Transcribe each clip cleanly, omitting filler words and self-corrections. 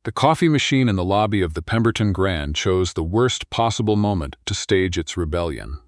The coffee machine in the lobby of the Pemberton Grand chose the worst possible moment to stage its rebellion.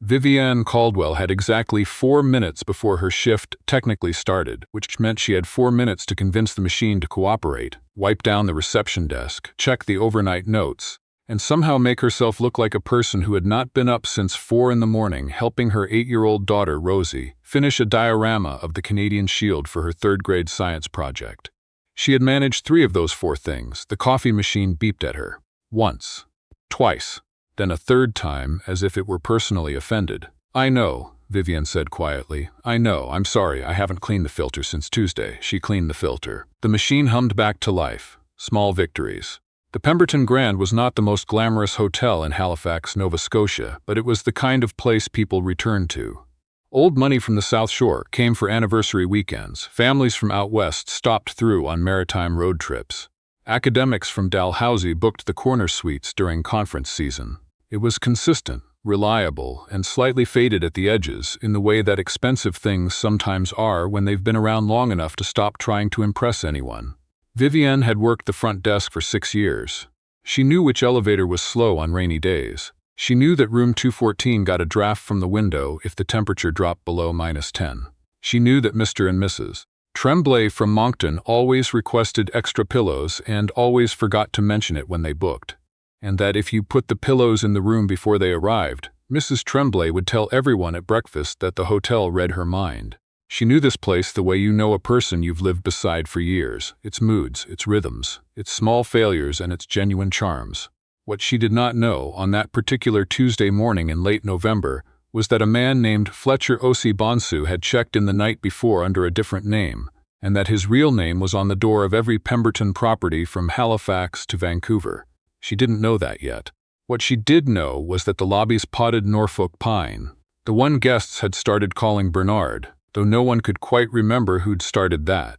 Vivienne Caldwell had exactly 4 minutes before her shift technically started, which meant she had 4 minutes to convince the machine to cooperate, wipe down the reception desk, check the overnight notes, and somehow make herself look like a person who had not been up since 4 in the morning helping her 8-year-old daughter, Rosie, finish a diorama of the Canadian Shield for her 3rd-grade science project. She had managed 3 of those 4 things. The coffee machine beeped at her. Once. Twice. Then a 3rd time, as if it were personally offended. "I know," Vivienne said quietly. "I know. I'm sorry. I haven't cleaned the filter since Tuesday." She cleaned the filter. The machine hummed back to life. Small victories. The Pemberton Grand was not the most glamorous hotel in Halifax, Nova Scotia, but it was the kind of place people returned to. Old money from the South Shore came for anniversary weekends. Families from out west stopped through on maritime road trips. Academics from Dalhousie booked the corner suites during conference season. It was consistent, reliable, and slightly faded at the edges in the way that expensive things sometimes are when they've been around long enough to stop trying to impress anyone. Vivienne had worked the front desk for 6 years. She knew which elevator was slow on rainy days. She knew that room 214 got a draft from the window if the temperature dropped below -10. She knew that Mr. and Mrs. Tremblay from Moncton always requested extra pillows and always forgot to mention it when they booked, and that if you put the pillows in the room before they arrived, Mrs. Tremblay would tell everyone at breakfast that the hotel read her mind. She knew this place the way you know a person you've lived beside for years, its moods, its rhythms, its small failures, and its genuine charms. What she did not know on that particular Tuesday morning in late November was that a man named Fletcher O.C. Bonsu had checked in the night before under a different name, and that his real name was on the door of every Pemberton property from Halifax to Vancouver. She didn't know that yet. What she did know was that the lobby's potted Norfolk pine, the one guests had started calling Bernard, though no one could quite remember who'd started that,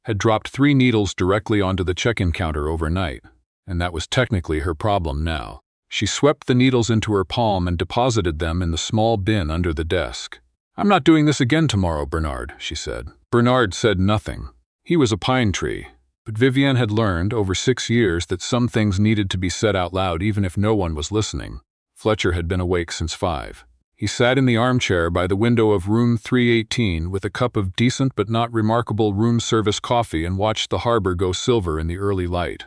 had dropped 3 needles directly onto the check-in counter overnight. And that was technically her problem now. She swept the needles into her palm and deposited them in the small bin under the desk. "I'm not doing this again tomorrow, Bernard," she said. Bernard said nothing. He was a pine tree. But Vivienne had learned over 6 years that some things needed to be said out loud even if no one was listening. Fletcher had been awake since 5. He sat in the armchair by the window of room 318 with a cup of decent but not remarkable room service coffee and watched the harbor go silver in the early light.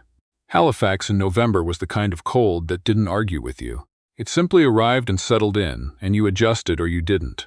Halifax in November was the kind of cold that didn't argue with you. It simply arrived and settled in, and you adjusted or you didn't.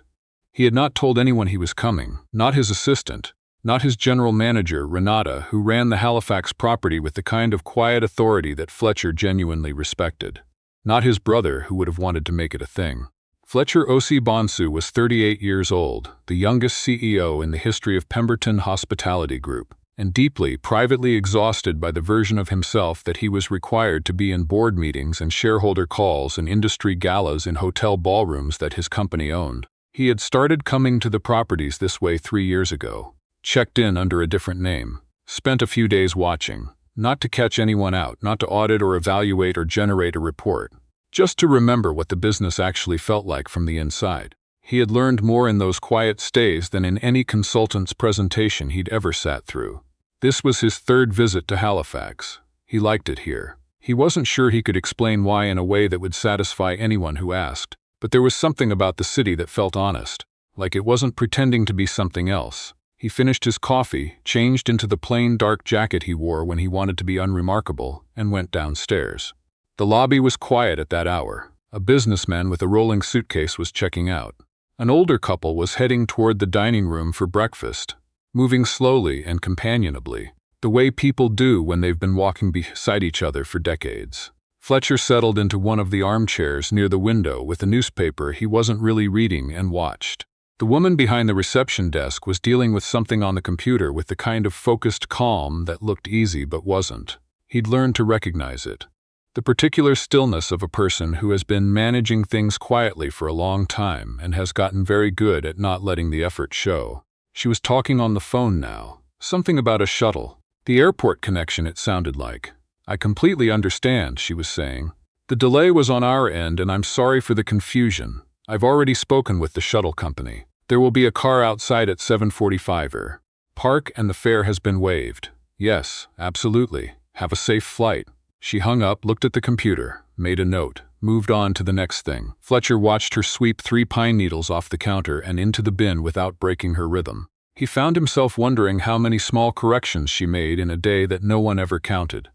He had not told anyone he was coming, not his assistant, not his general manager, Renata, who ran the Halifax property with the kind of quiet authority that Fletcher genuinely respected. Not his brother, who would have wanted to make it a thing. Fletcher O.C. Bonsu was 38 years old, the youngest CEO in the history of Pemberton Hospitality Group, and deeply, privately exhausted by the version of himself that he was required to be in board meetings and shareholder calls and industry galas in hotel ballrooms that his company owned. He had started coming to the properties this way 3 years ago, checked in under a different name, spent a few days watching, not to catch anyone out, not to audit or evaluate or generate a report, just to remember what the business actually felt like from the inside. He had learned more in those quiet stays than in any consultant's presentation he'd ever sat through. This was his 3rd visit to Halifax. He liked it here. He wasn't sure he could explain why in a way that would satisfy anyone who asked, but there was something about the city that felt honest, like it wasn't pretending to be something else. He finished his coffee, changed into the plain dark jacket he wore when he wanted to be unremarkable, and went downstairs. The lobby was quiet at that hour. A businessman with a rolling suitcase was checking out. An older couple was heading toward the dining room for breakfast, moving slowly and companionably, the way people do when they've been walking beside each other for decades. Fletcher settled into one of the armchairs near the window with a newspaper he wasn't really reading and watched. The woman behind the reception desk was dealing with something on the computer with the kind of focused calm that looked easy but wasn't. He'd learned to recognize it. The particular stillness of a person who has been managing things quietly for a long time and has gotten very good at not letting the effort show. She was talking on the phone now. Something about a shuttle. The airport connection, it sounded like. "I completely understand," she was saying. "The delay was on our end and I'm sorry for the confusion. I've already spoken with the shuttle company. There will be a car outside at 7:45. Park and the fare has been waived." "Yes, absolutely. Have a safe flight. She hung up, looked at the computer, made a note, moved on to the next thing. Fletcher watched her sweep 3 pine needles off the counter and into the bin without breaking her rhythm. He found himself wondering how many small corrections she made in a day that no one ever counted.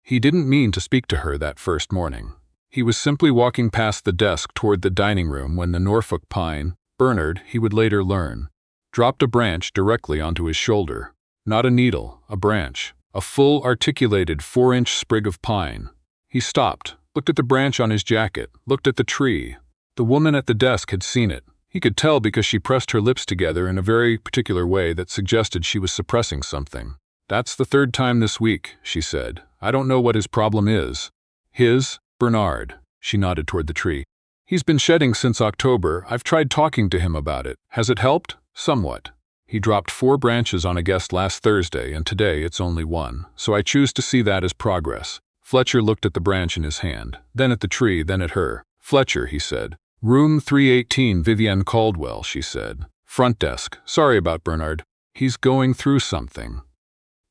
He didn't mean to speak to her that first morning. He was simply walking past the desk toward the dining room when the Norfolk pine, Bernard, he would later learn, dropped a branch directly onto his shoulder. Not a needle, a branch. A full, articulated 4-inch sprig of pine. He stopped, looked at the branch on his jacket, looked at the tree. The woman at the desk had seen it. He could tell because she pressed her lips together in a very particular way that suggested she was suppressing something. "That's the 3rd time this week," she said. "I don't know what his problem is." "His? Bernard." She nodded toward the tree. "He's been shedding since October. I've tried talking to him about it. Has it helped?" "Somewhat. He dropped 4 branches on a guest last Thursday, and today it's only 1, so I choose to see that as progress." Fletcher looked at the branch in his hand, then at the tree, then at her. "Fletcher," he said. "Room 318, Vivienne Caldwell," she said. "Front desk. Sorry about Bernard. He's going through something."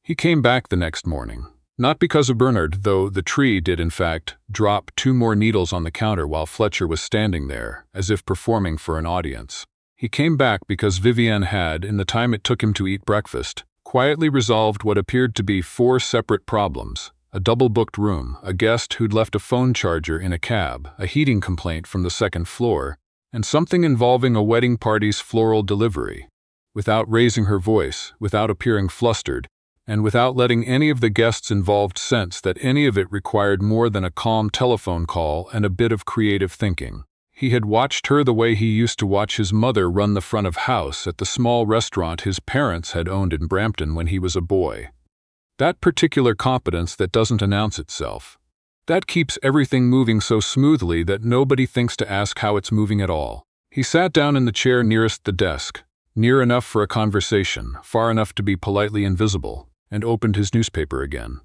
He came back the next morning. Not because of Bernard, though the tree did in fact drop 2 more needles on the counter while Fletcher was standing there, as if performing for an audience. He came back because Vivienne had, in the time it took him to eat breakfast, quietly resolved what appeared to be 4 separate problems: a double-booked room, a guest who'd left a phone charger in a cab, a heating complaint from the 2nd floor, and something involving a wedding party's floral delivery. Without raising her voice, without appearing flustered, and without letting any of the guests involved sense that any of it required more than a calm telephone call and a bit of creative thinking. He had watched her the way he used to watch his mother run the front of house at the small restaurant his parents had owned in Brampton when he was a boy. That particular competence that doesn't announce itself. That keeps everything moving so smoothly that nobody thinks to ask how it's moving at all. He sat down in the chair nearest the desk, near enough for a conversation, far enough to be politely invisible, and opened his newspaper again.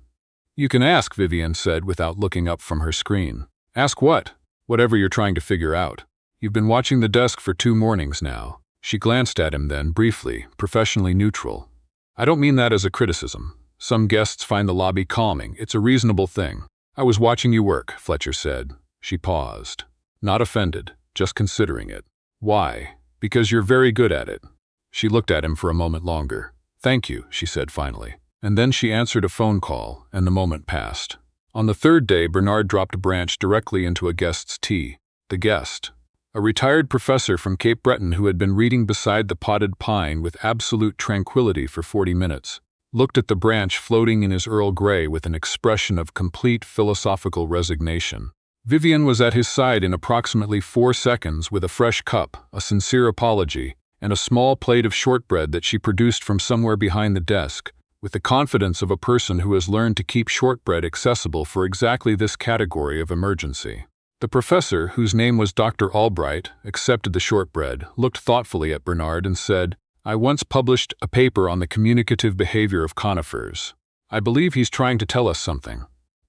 "You can ask," Vivienne said without looking up from her screen. "Ask what?" "Whatever you're trying to figure out. You've been watching the desk for 2 mornings now." She glanced at him then, briefly, professionally neutral. "I don't mean that as a criticism. Some guests find the lobby calming. It's a reasonable thing." "I was watching you work," Fletcher said. She paused. Not offended, just considering it. "Why?" "Because you're very good at it." She looked at him for a moment longer. "Thank you," she said finally. And then she answered a phone call, and the moment passed. On the 3rd day, Bernard dropped a branch directly into a guest's tea. The guest, a retired professor from Cape Breton who had been reading beside the potted pine with absolute tranquility for 40 minutes, looked at the branch floating in his Earl Grey with an expression of complete philosophical resignation. Vivienne was at his side in approximately 4 seconds with a fresh cup, a sincere apology, and a small plate of shortbread that she produced from somewhere behind the desk, with the confidence of a person who has learned to keep shortbread accessible for exactly this category of emergency. The professor, whose name was Dr. Albright, accepted the shortbread, looked thoughtfully at Bernard, and said, "I once published a paper on the communicative behavior of conifers. I believe he's trying to tell us something."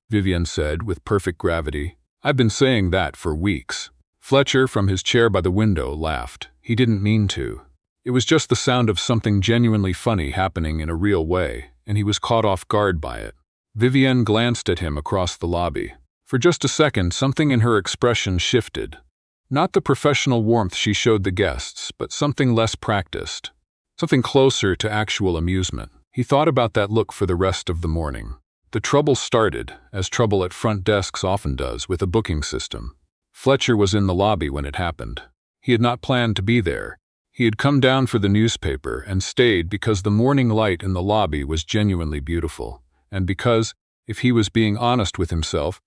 Vivienne said, with perfect gravity, "I've been saying that for weeks." Fletcher, from his chair by the window, laughed. He didn't mean to. It was just the sound of something genuinely funny happening in a real way, and he was caught off guard by it. Vivienne glanced at him across the lobby. For just a second, something in her expression shifted. Not the professional warmth she showed the guests, but something less practiced. Something closer to actual amusement. He thought about that look for the rest of the morning. The trouble started, as trouble at front desks often does, with a booking system. Fletcher was in the lobby when it happened. He had not planned to be there. He had come down for the newspaper and stayed because the morning light in the lobby was genuinely beautiful, and because, if he was being honest with himself,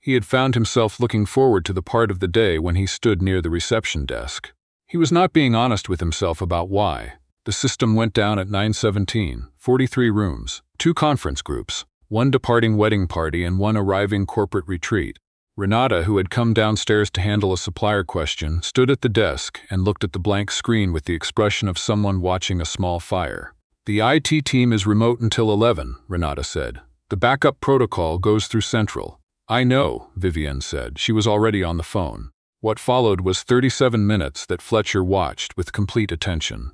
he had found himself looking forward to the part of the day when he stood near the reception desk. He was not being honest with himself about why. The system went down at 9:17, 43 rooms, 2 conference groups, 1 departing wedding party and 1 arriving corporate retreat. Renata, who had come downstairs to handle a supplier question, stood at the desk and looked at the blank screen with the expression of someone watching a small fire. "The IT team is remote until 11, Renata said. "The backup protocol goes through Central." "I know," Vivienne said. She was already on the phone. What followed was 37 minutes that Fletcher watched with complete attention.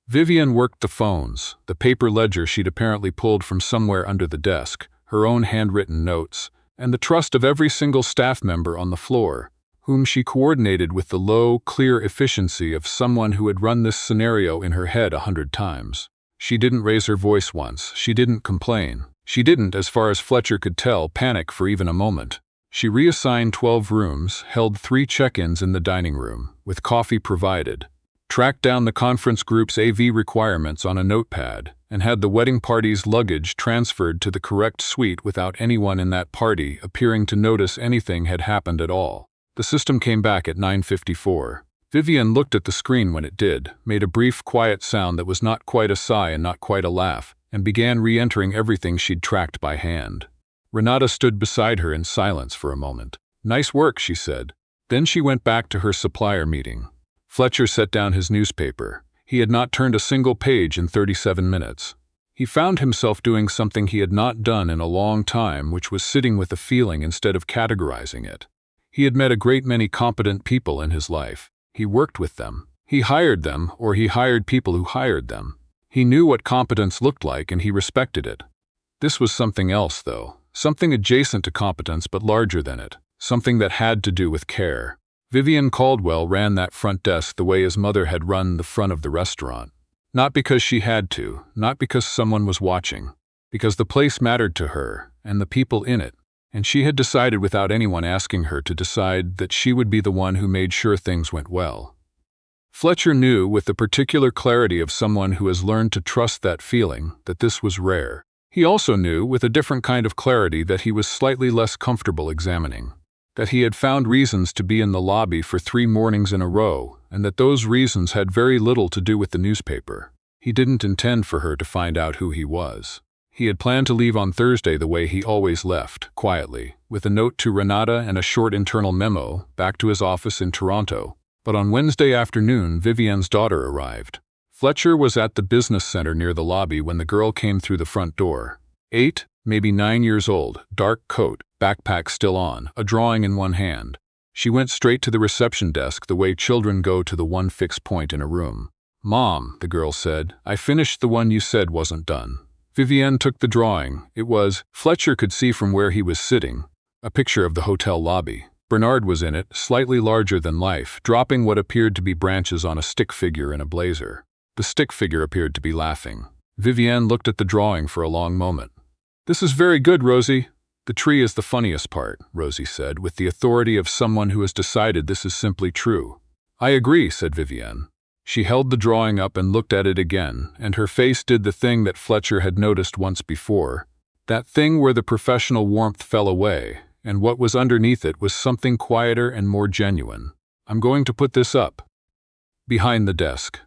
Vivienne worked the phones, the paper ledger she'd apparently pulled from somewhere under the desk, her own handwritten notes, and the trust of every single staff member on the floor, whom she coordinated with the low, clear efficiency of someone who had run this scenario in her head 100 times. She didn't raise her voice once. She didn't complain. She didn't, as far as Fletcher could tell, panic for even a moment. She reassigned 12 rooms, held 3 check-ins in the dining room, with coffee provided, tracked down the conference group's AV requirements on a notepad, and had the wedding party's luggage transferred to the correct suite without anyone in that party appearing to notice anything had happened at all. The system came back at 9:54. Vivienne looked at the screen when it did, made a brief, quiet sound that was not quite a sigh and not quite a laugh, and began re-entering everything she'd tracked by hand. Renata stood beside her in silence for a moment. "Nice work," she said. Then she went back to her supplier meeting. Fletcher set down his newspaper. He had not turned a single page in 37 minutes. He found himself doing something he had not done in a long time, which was sitting with a feeling instead of categorizing it. He had met a great many competent people in his life. He worked with them. He hired them, or he hired people who hired them. He knew what competence looked like, and he respected it. This was something else, though. Something adjacent to competence but larger than it. Something that had to do with care. Vivienne Caldwell ran that front desk the way his mother had run the front of the restaurant. Not because she had to, not because someone was watching. Because the place mattered to her, and the people in it. And she had decided without anyone asking her to decide that she would be the one who made sure things went well. Fletcher knew with the particular clarity of someone who has learned to trust that feeling that this was rare. He also knew with a different kind of clarity that he was slightly less comfortable examining. That he had found reasons to be in the lobby for 3 mornings in a row, and that those reasons had very little to do with the newspaper. He didn't intend for her to find out who he was. He had planned to leave on Thursday the way he always left, quietly, with a note to Renata and a short internal memo, back to his office in Toronto. But on Wednesday afternoon, Vivienne's daughter arrived. Fletcher was at the business center near the lobby when the girl came through the front door. 8, maybe 9 years old, dark coat, backpack still on, a drawing in one hand. She went straight to the reception desk the way children go to the one fixed point in a room. "Mom," the girl said, "I finished the one you said wasn't done." Vivienne took the drawing. It was, Fletcher could see from where he was sitting, a picture of the hotel lobby. Bernard was in it, slightly larger than life, dropping what appeared to be branches on a stick figure in a blazer. The stick figure appeared to be laughing. Vivienne looked at the drawing for a long moment. "This is very good, Rosie." "The tree is the funniest part," Rosie said, with the authority of someone who has decided this is simply true. "I agree," said Vivienne. She held the drawing up and looked at it again, and her face did the thing that Fletcher had noticed once before. That thing where the professional warmth fell away, and what was underneath it was something quieter and more genuine. "I'm going to put this up." Behind the desk.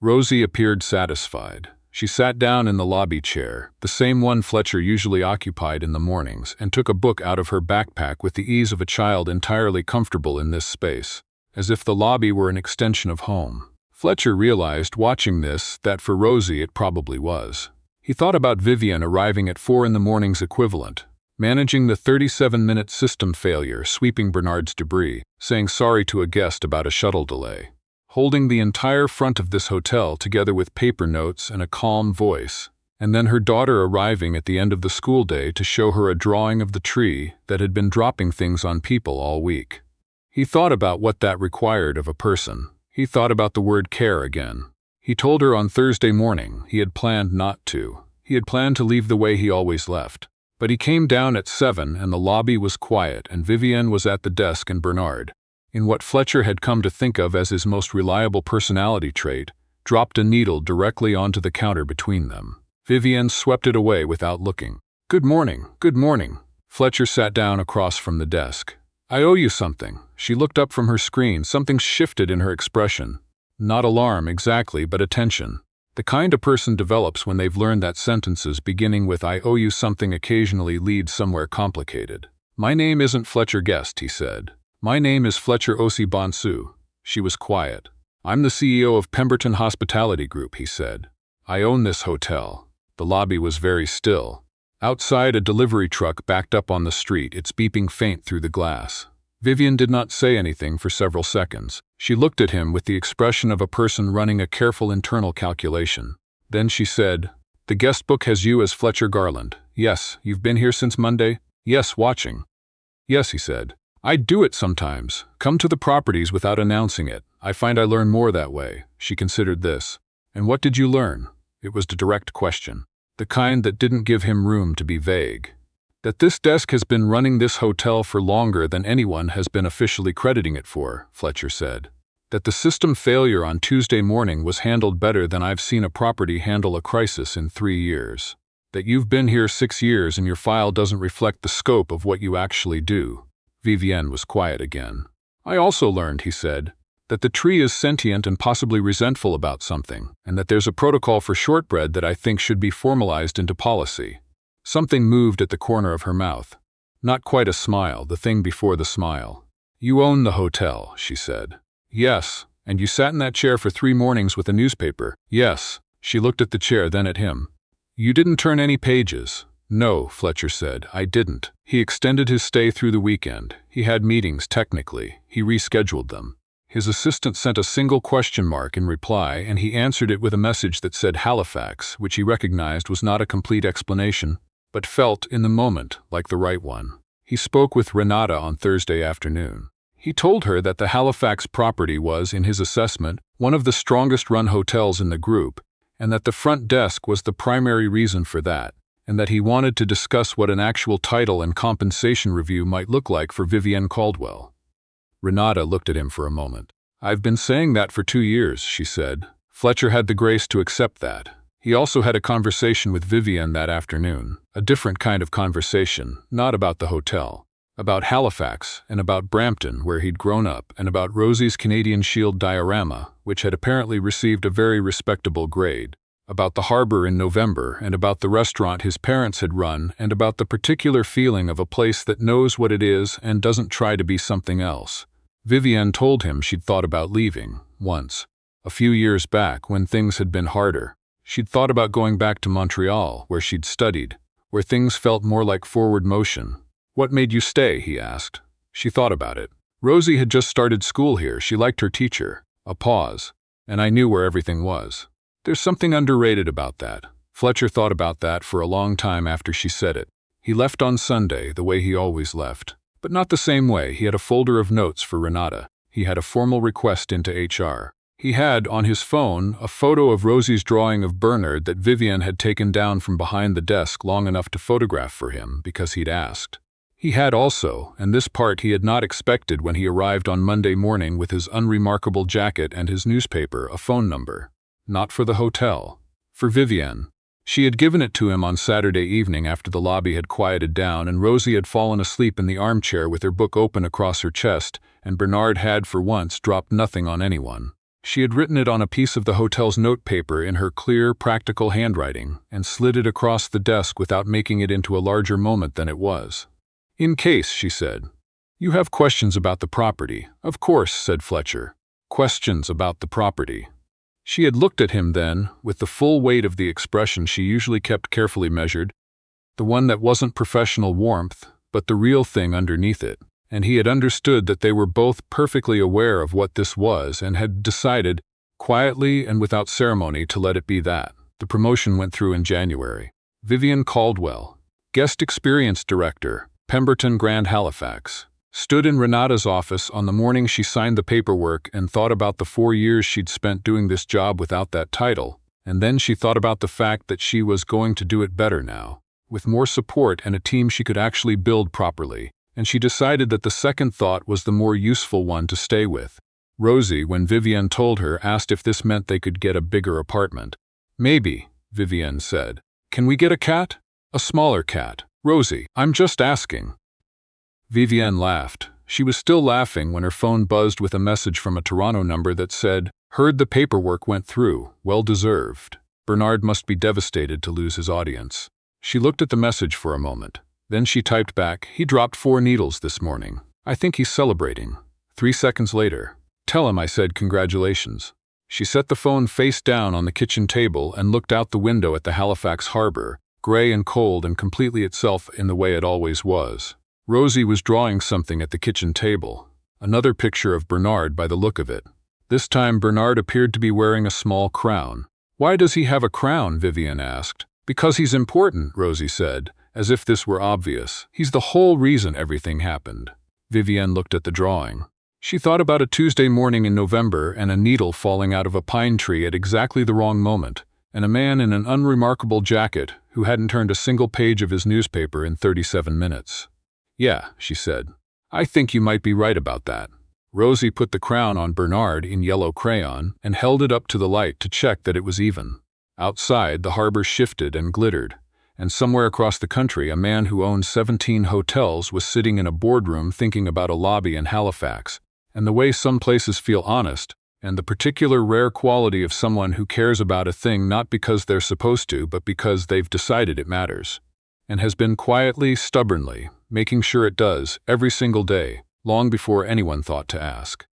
Rosie appeared satisfied. She sat down in the lobby chair, the same one Fletcher usually occupied in the mornings, and took a book out of her backpack with the ease of a child entirely comfortable in this space, as if the lobby were an extension of home. Fletcher realized, watching this, that for Rosie it probably was. He thought about Vivienne arriving at 4 in the morning's equivalent, managing the 37-minute system failure, sweeping Bernard's debris, saying sorry to a guest about a shuttle delay, holding the entire front of this hotel together with paper notes and a calm voice, and then her daughter arriving at the end of the school day to show her a drawing of the tree that had been dropping things on people all week. He thought about what that required of a person. He thought about the word care again. He told her on Thursday morning he had planned not to. He had planned to leave the way he always left. But he came down at 7 and the lobby was quiet and Vivienne was at the desk and Bernard, in what Fletcher had come to think of as his most reliable personality trait, dropped a needle directly onto the counter between them. Vivienne swept it away without looking. "Good morning, good morning." Fletcher sat down across from the desk. "I owe you something." She looked up from her screen. Something shifted in her expression. Not alarm exactly, but attention. The kind a person develops when they've learned that sentences beginning with "I owe you something" occasionally lead somewhere complicated. "My name isn't Fletcher Guest," he said. "My name is Fletcher Osi Bonsu." She was quiet. "I'm the CEO of Pemberton Hospitality Group," he said. "I own this hotel." The lobby was very still. Outside, a delivery truck backed up on the street, its beeping faint through the glass. Vivienne did not say anything for several seconds. She looked at him with the expression of a person running a careful internal calculation. Then she said, "The guest book has you as Fletcher Garland. Yes, you've been here since Monday? Yes, watching. Yes, he said. I do it sometimes. Come to the properties without announcing it. I find I learn more that way. She considered this. And what did you learn? It was the direct question. The kind that didn't give him room to be vague. That this desk has been running this hotel for longer than anyone has been officially crediting it for, Fletcher said. That the system failure on Tuesday morning was handled better than I've seen a property handle a crisis in 3 years. That you've been here 6 years and your file doesn't reflect the scope of what you actually do. Vivienne was quiet again. I also learned, he said, that the tree is sentient and possibly resentful about something, and that there's a protocol for shortbread that I think should be formalized into policy. Something moved at the corner of her mouth. Not quite a smile, the thing before the smile. You own the hotel, she said. Yes, and you sat in that chair for 3 mornings with a newspaper. Yes. She looked at the chair, then at him. You didn't turn any pages. No, Fletcher said, I didn't. He extended his stay through the weekend. He had meetings, technically. He rescheduled them. His assistant sent a single question mark in reply, and he answered it with a message that said Halifax, which he recognized was not a complete explanation, but felt, in the moment, like the right one. He spoke with Renata on Thursday afternoon. He told her that the Halifax property was, in his assessment, one of the strongest-run hotels in the group, and that the front desk was the primary reason for that, and that he wanted to discuss what an actual title and compensation review might look like for Vivienne Caldwell. Renata looked at him for a moment. I've been saying that for 2 years, she said. Fletcher had the grace to accept that. He also had a conversation with Vivienne that afternoon, a different kind of conversation, not about the hotel, about Halifax and about Brampton, where he'd grown up, and about Rosie's Canadian Shield diorama, which had apparently received a very respectable grade, about the harbor in November, and about the restaurant his parents had run, and about the particular feeling of a place that knows what it is and doesn't try to be something else. Vivienne told him she'd thought about leaving, once. A few years back, when things had been harder. She'd thought about going back to Montreal, where she'd studied, where things felt more like forward motion. What made you stay, he asked. She thought about it. Rosie had just started school here. She liked her teacher. A pause. And I knew where everything was. There's something underrated about that. Fletcher thought about that for a long time after she said it. He left on Sunday, the way he always left. But not the same way. He had a folder of notes for Renata. He had a formal request into HR. He had, on his phone, a photo of Rosie's drawing of Bernard that Vivienne had taken down from behind the desk long enough to photograph for him, because he'd asked. He had also, and this part he had not expected when he arrived on Monday morning with his unremarkable jacket and his newspaper, a phone number. Not for the hotel. For Vivienne. She had given it to him on Saturday evening after the lobby had quieted down and Rosie had fallen asleep in the armchair with her book open across her chest, and Bernard had, for once, dropped nothing on anyone. She had written it on a piece of the hotel's notepaper in her clear, practical handwriting, and slid it across the desk without making it into a larger moment than it was. In case, she said. You have questions about the property. Of course, said Fletcher. Questions about the property. She had looked at him then, with the full weight of the expression she usually kept carefully measured, the one that wasn't professional warmth, but the real thing underneath it, and he had understood that they were both perfectly aware of what this was and had decided, quietly and without ceremony, to let it be that. The promotion went through in January. Vivienne Caldwell, Guest Experience Director, Pemberton Grand, Halifax, stood in Renata's office on the morning she signed the paperwork and thought about the 4 years she'd spent doing this job without that title, and then she thought about the fact that she was going to do it better now, with more support and a team she could actually build properly, and she decided that the second thought was the more useful one to stay with. Rosie, when Vivienne told her, asked if this meant they could get a bigger apartment. Maybe, Vivienne said. Can we get a cat? A smaller cat. Rosie, I'm just asking. Vivienne laughed. She was still laughing when her phone buzzed with a message from a Toronto number that said, "Heard the paperwork went through. Well deserved." Bernard must be devastated to lose his audience. She looked at the message for a moment. Then she typed back, "He dropped 4 needles this morning. I think he's celebrating." 3 seconds later, "Tell him I said congratulations." She set the phone face down on the kitchen table and looked out the window at the Halifax harbor, gray and cold and completely itself in the way it always was. Rosie was drawing something at the kitchen table. Another picture of Bernard by the look of it. This time Bernard appeared to be wearing a small crown. "Why does he have a crown?" Vivienne asked. "Because he's important," Rosie said, as if this were obvious. He's the whole reason everything happened. Vivienne looked at the drawing. She thought about a Tuesday morning in November and a needle falling out of a pine tree at exactly the wrong moment, and a man in an unremarkable jacket who hadn't turned a single page of his newspaper in 37 minutes. "Yeah," she said. "I think you might be right about that." Rosie put the crown on Bernard in yellow crayon and held it up to the light to check that it was even. Outside, the harbor shifted and glittered, and somewhere across the country a man who owned 17 hotels was sitting in a boardroom thinking about a lobby in Halifax, and the way some places feel honest, and the particular rare quality of someone who cares about a thing not because they're supposed to but because they've decided it matters, and has been quietly, stubbornly, making sure it does, every single day, long before anyone thought to ask.